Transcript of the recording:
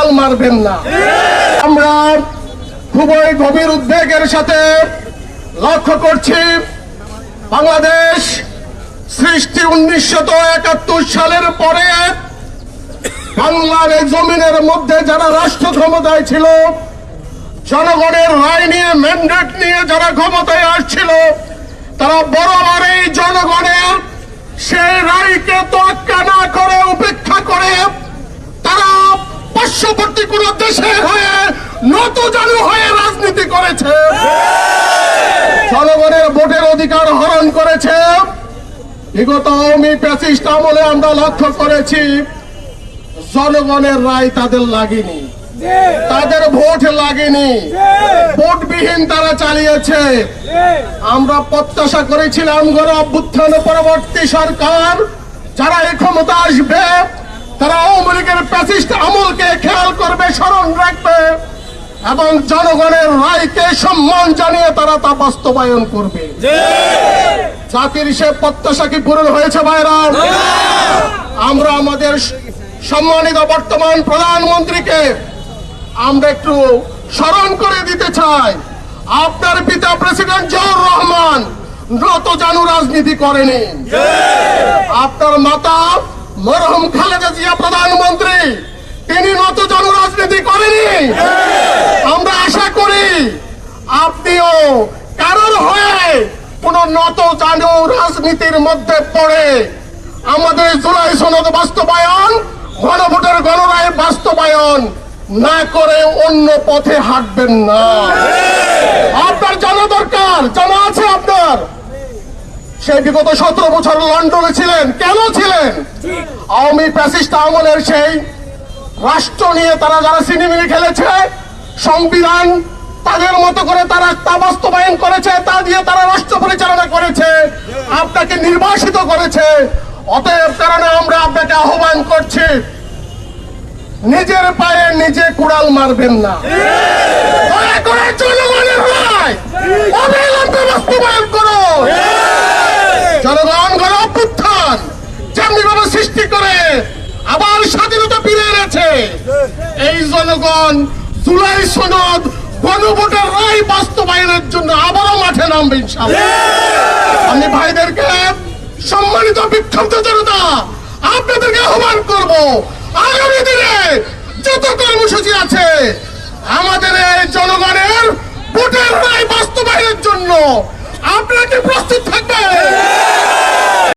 কুড়াল মারবেন না। আমরা খুবই গভীর উদ্বেগের সাথে লক্ষ্য করছি, বাংলাদেশ সৃষ্টি 1971 সালের পরে বাংলার এই জমিনের মধ্যে যারা রাষ্ট্র ক্ষমতায় ছিল, জনগণের রায় নিয়ে ম্যান্ডেট নিয়ে যারা ক্ষমতায় আসছিল, তারা বরাবর এই জনগণের সেই রায়কে তোয়াক্কা না করে উপেক্ষা করে তারা পার্শ্ববর্তী কোন দেশে হয়ে নতজানু হয়ে রাজনীতি করেছে, জনগণের ভোটের অধিকার হরণ করেছে। বিগত আওয়ামী ফ্যাসিস্ট আমলে আমরা লক্ষ্য করেছি জনগণের রায় তাদের লাগেনি, তাদের ভোট লাগেনি, ভোটবিহীন তারা চালিয়েছে। আমরা প্রত্যাশা করেছিলাম গণ অভ্যুত্থান পরবর্তী সরকার যারা এই ক্ষমতা আসবে তারা আওয়ামী লীগের ফ্যাসিস্ট আমলকে খেয়াল করবে, স্মরণ রাখবে এবং জনগণের রায়কে সম্মান জানিয়ে তারা তা বাস্তবায়ন করবে। জাতির সে প্রত্যাশা কি পূরণ হয়েছে ভাইরা? আমরা আমাদের সম্মানিত বর্তমান প্রধানমন্ত্রীকে আমরা একটু স্মরণ করে দিতে চাই, আপনার পিতা প্রেসিডেন্ট জিয়াউর রহমান নতজানু রাজনীতি করেনি, আপনার মাতা মরহুম খালেদা জিয়া প্রধানমন্ত্রী তিনি নতজানু রাজনীতি করেনি। আমরা আশা করি আপনিও কারোর হয়ে কোন নতজানু রাজনীতির মধ্যে পড়ে আমাদের জুলাই সনদ বাস্তবায়ন, গণভোটের গণরায় বাস্তবায়ন না করে অন্য পথে হাঁটবেন না। আপনার জানা দরকার, জানা আছে আপনার সেই বিগত 17 বছর লন্ডনে ছিলেন, কেন ছিলেন? আওয়ামী ফ্যাসিস্ট আমলের সেই রাষ্ট্র নিয়ে তারা যারা সিনেমিনি খেলেছে, সংবিধান তাদের মতো করে তারা তা বাস্তবায়ন করেছে, তা দিয়ে তারা রাষ্ট্র পরিচালনা করেছে, আপনাকে নির্বাসিত করেছে। অতএব কারণে আমরা আপনাকে আহ্বান করছি, নিজের পায়ে নিজে কুড়াল মারবেন না, দয়া করে জনগণের রায় অবিলম্বে বাস্তবায়ন করো। জনগণ গণ অভ্যুত্থান যেমনি ভাবে সৃষ্টি করে আবার স্বাধীনতা ফিরে এনেছে, এই জনগণ জুলাই সনদ গণভোটের রায় বাস্তবায়নের জন্য আবারও মাঠে নামবে ইনশাআল্লাহ। আমি ভাইদেরকে, সম্মানিত বিক্ষুব্ধ জনতা, আপনাদেরকে আহ্বান করব, আগামী দিনে যত কর্মসূচি আছে আমাদের এই জনগণের ভোটের রায় বাস্তবায়নের জন্য আপনারা কি প্রস্তুত থাকবেন?